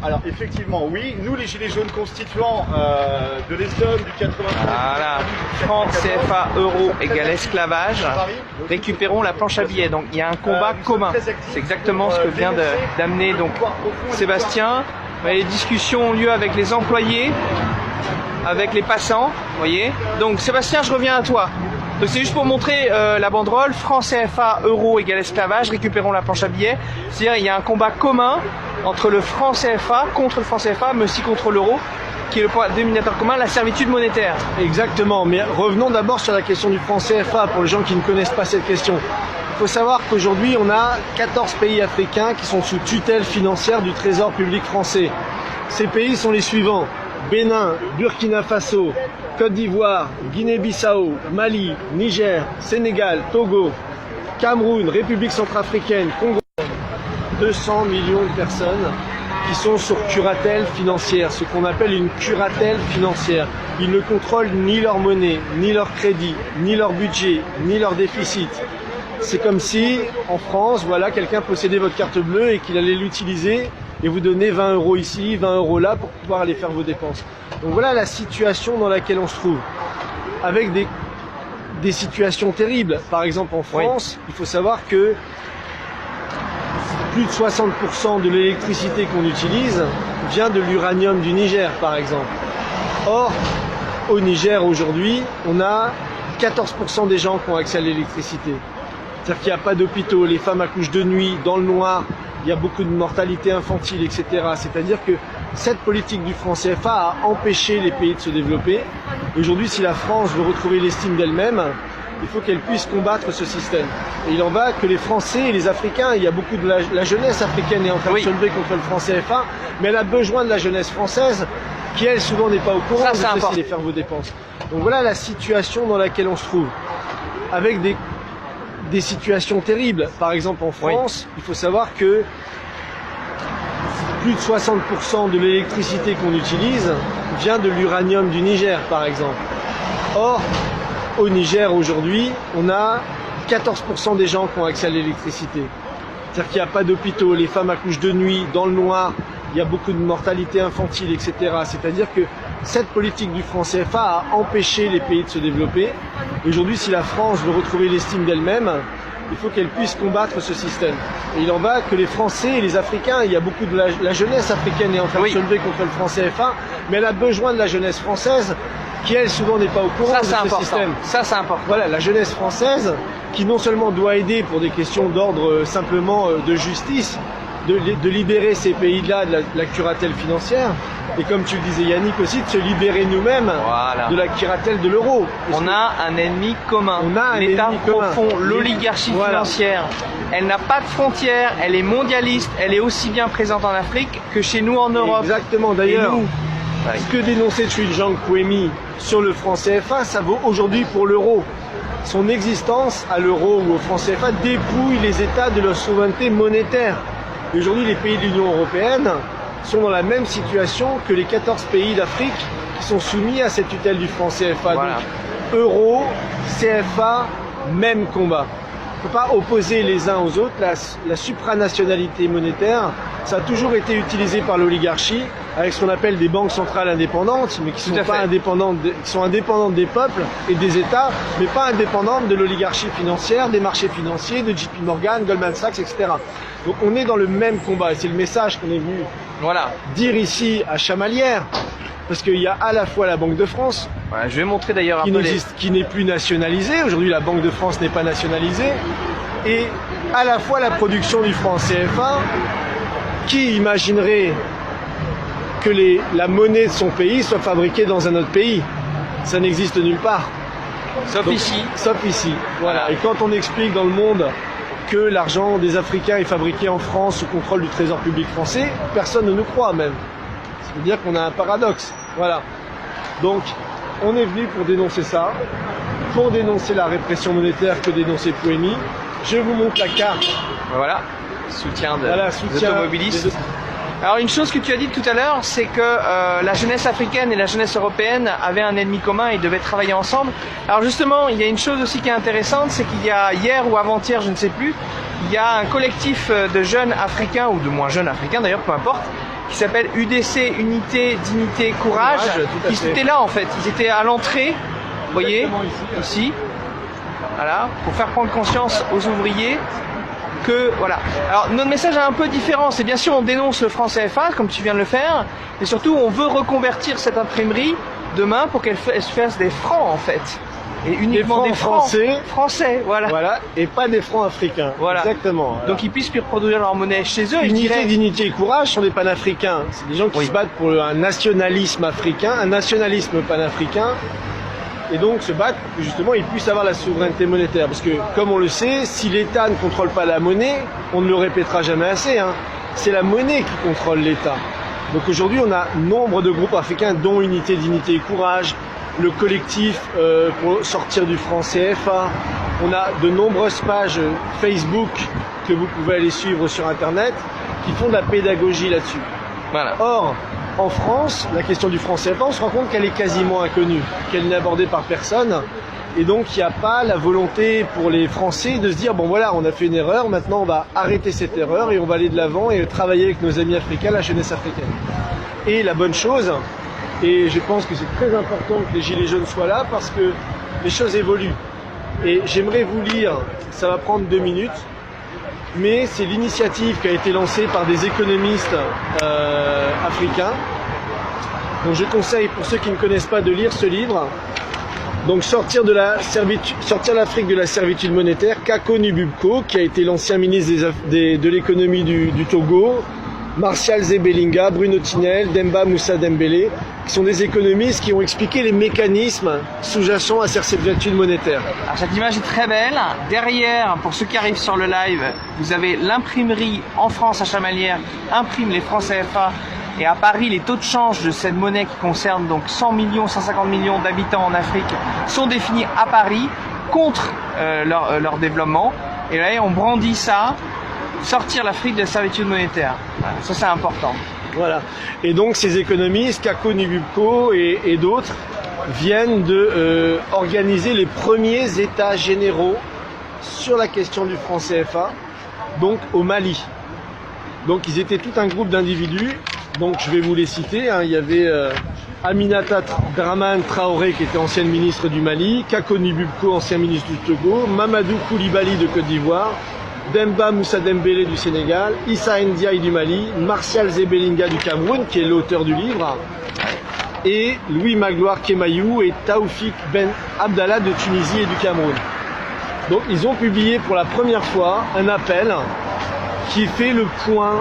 Alors effectivement, oui, nous les Gilets jaunes constituants de l'Essonne, du 93... Voilà, francs CFA, euro égale esclavage, récupérons la planche à billets. Donc il y a un combat commun. C'est exactement ce que vient d'amener donc Sébastien. Les discussions ont lieu avec les employés, avec les passants, vous voyez. Donc Sébastien, je reviens à toi. Donc c'est juste pour montrer la banderole, francs CFA, euro égale esclavage, récupérons la planche à billets. C'est-à-dire il y a un combat commun entre le franc CFA, contre le franc CFA, mais aussi contre l'euro, qui est le point dénominateur commun, la servitude monétaire. Exactement, mais revenons d'abord sur la question du franc CFA, pour les gens qui ne connaissent pas cette question. Il faut savoir qu'aujourd'hui, on a 14 pays africains qui sont sous tutelle financière du Trésor public français. Ces pays sont les suivants: Bénin, Burkina Faso, Côte d'Ivoire, Guinée-Bissau, Mali, Niger, Sénégal, Togo, Cameroun, République centrafricaine, Congo. 200 millions de personnes qui sont sur curatelle financière, ce qu'on appelle une curatelle financière. Ils ne contrôlent ni leur monnaie, ni leur crédit, ni leur budget, ni leur déficit. C'est comme si, en France, voilà, quelqu'un possédait votre carte bleue et qu'il allait l'utiliser et vous donner 20 euros ici, 20 euros là pour pouvoir aller faire vos dépenses. Donc voilà la situation dans laquelle on se trouve. Avec des situations terribles. Par exemple en France, il faut savoir que plus de 60% de l'électricité qu'on utilise vient de l'uranium du Niger, par exemple. Or, au Niger aujourd'hui, on a 14% des gens qui ont accès à l'électricité. C'est-à-dire qu'il n'y a pas d'hôpitaux, les femmes accouchent de nuit, dans le noir, il y a beaucoup de mortalité infantile, etc. C'est-à-dire que cette politique du franc CFA a empêché les pays de se développer. Aujourd'hui, si la France veut retrouver l'estime d'elle-même, il faut qu'elle puisse combattre ce système. Et il en va que les Français et les Africains, il y a beaucoup de la jeunesse africaine est en train de se lever contre le franc CFA, mais elle a besoin de la jeunesse française, qui elle souvent n'est pas au courant de cesser de faire vos dépenses. Donc voilà la situation dans laquelle on se trouve. Avec des situations terribles. Par exemple en France, il faut savoir que plus de 60% de l'électricité qu'on utilise vient de l'uranium du Niger, par exemple. Or, au Niger aujourd'hui, on a 14% des gens qui ont accès à l'électricité. C'est-à-dire qu'il n'y a pas d'hôpitaux, les femmes accouchent de nuit, dans le noir, il y a beaucoup de mortalité infantile, etc. C'est-à-dire que cette politique du franc CFA a empêché les pays de se développer. Aujourd'hui, si la France veut retrouver l'estime d'elle-même, il faut qu'elle puisse combattre ce système. Et il en va que les Français et les Africains, il y a beaucoup de la jeunesse africaine est en train de se lever contre le franc CFA, mais elle a besoin de la jeunesse française, qui elle souvent n'est pas au courant de ce système. Ça c'est important. Voilà, la jeunesse française qui non seulement doit aider pour des questions d'ordre simplement de justice, de libérer ces pays-là de la curatelle financière, et comme tu le disais Yannick aussi, de se libérer nous-mêmes de la curatelle de l'euro. On a un ennemi commun, l'État profond, l'oligarchie financière. Elle n'a pas de frontières, elle est mondialiste, elle est aussi bien présente en Afrique que chez nous en Europe. Exactement, d'ailleurs, ce que dénonçait Tshilhang Pouemi sur le franc CFA, ça vaut aujourd'hui pour l'euro. Son existence à l'euro ou au franc CFA dépouille les États de leur souveraineté monétaire. Et aujourd'hui, les pays de l'Union européenne sont dans la même situation que les 14 pays d'Afrique qui sont soumis à cette tutelle du franc CFA. Donc, euro, CFA, même combat. On ne peut pas opposer les uns aux autres. La supranationalité monétaire, ça a toujours été utilisé par l'oligarchie avec ce qu'on appelle des banques centrales indépendantes, mais qui sont pas indépendantes, qui sont indépendantes des peuples et des États, mais pas indépendantes de l'oligarchie financière, des marchés financiers, de JP Morgan, Goldman Sachs, etc. Donc on est dans le même combat et c'est le message qu'on est venu dire ici à Chamalières. Parce qu'il y a à la fois la Banque de France, je vais montrer d'ailleurs qui n'est plus nationalisée. Aujourd'hui, la Banque de France n'est pas nationalisée. Et à la fois la production du franc CFA, qui imaginerait que la monnaie de son pays soit fabriquée dans un autre pays. Ça n'existe nulle part. Sauf ici. Sauf ici. Voilà. Et quand on explique dans le monde que l'argent des Africains est fabriqué en France sous contrôle du Trésor public français, personne ne nous croit même. Ça veut dire qu'on a un paradoxe. Voilà. Donc, on est venu pour dénoncer ça, pour dénoncer la répression monétaire que dénonçait Pouemi. Je vous montre la carte. Voilà. Soutien des automobilistes. Alors une chose que tu as dit tout à l'heure, c'est que la jeunesse africaine et la jeunesse européenne avaient un ennemi commun et devaient travailler ensemble. Alors justement, il y a une chose aussi qui est intéressante, c'est qu'il y a hier ou avant-hier, je ne sais plus, il y a un collectif de jeunes africains, ou de moins jeunes africains d'ailleurs, peu importe, qui s'appelle UDC, Unité, Dignité, Courage, tout à qui fait. étaient là en fait. Ils étaient à l'entrée, vous voyez, ici, voilà, pour faire prendre conscience aux ouvriers que, voilà. Alors, notre message est un peu différent. C'est bien sûr, on dénonce le franc CFA, comme tu viens de le faire, mais surtout, on veut reconvertir cette imprimerie demain pour qu'elle fasse des francs, en fait. Et uniquement des francs français, voilà. Voilà, et pas des francs africains. Voilà. Exactement. Voilà. Donc, ils puissent plus reproduire leur monnaie chez eux. Et je Unité, dirais, dignité et courage sont des panafricains. C'est des gens qui Oui. se battent pour un nationalisme africain, un nationalisme panafricain. Et donc se battre pour que justement ils puissent avoir la souveraineté monétaire. Parce que, comme on le sait, si l'État ne contrôle pas la monnaie, on ne le répétera jamais assez, hein, c'est la monnaie qui contrôle l'État. Donc aujourd'hui, on a nombre de groupes africains, dont Unité, Dignité et Courage, le collectif pour sortir du franc CFA. On a de nombreuses pages Facebook que vous pouvez aller suivre sur Internet qui font de la pédagogie là-dessus. voilà. Or, en France, la question du franc CFA, on se rend compte qu'elle est quasiment inconnue, qu'elle n'est abordée par personne. Et donc, il n'y a pas la volonté pour les Français de se dire, bon voilà, on a fait une erreur, maintenant on va arrêter cette erreur et on va aller de l'avant et travailler avec nos amis africains, la jeunesse africaine. Et la bonne chose, et je pense que c'est très important que les Gilets jaunes soient là parce que les choses évoluent. Et j'aimerais vous lire, ça va prendre 2 minutes, mais c'est l'initiative qui a été lancée par des économistes africains. Donc je conseille pour ceux qui ne connaissent pas de lire ce livre. Donc sortir l'Afrique de la servitude monétaire, Kako Nububko, qui a été l'ancien ministre de l'économie du Togo, Martial Zebelinga, Bruno Tinel, Demba Moussa Dembélé, qui sont des économistes qui ont expliqué les mécanismes sous-jacents à cette servitude monétaire. Alors, cette image est très belle. Derrière, pour ceux qui arrivent sur le live, vous avez l'imprimerie en France à Chamalières, imprime les francs CFA. Et à Paris, les taux de change de cette monnaie qui concerne donc 100 millions, 150 millions d'habitants en Afrique sont définis à Paris contre leur développement. Et là, on brandit ça, sortir l'Afrique de la servitude monétaire. Voilà, ça, c'est important. Voilà. Et donc ces économistes, Kako Nububko et d'autres, viennent de organiser les premiers états généraux sur la question du franc CFA, donc au Mali. Donc ils étaient tout un groupe d'individus, donc je vais vous les citer, hein. Il y avait Aminata Dramane Traoré qui était ancienne ministre du Mali, Kako Nububko, ancien ministre du Togo, Mamadou Koulibaly de Côte d'Ivoire, Demba Moussa Dembélé du Sénégal, Issa Ndiaye du Mali, Martial Zebelinga du Cameroun, qui est l'auteur du livre, et Louis Magloire Kemayou et Taoufik Ben Abdallah de Tunisie et du Cameroun. Donc ils ont publié pour la première fois un appel qui fait le point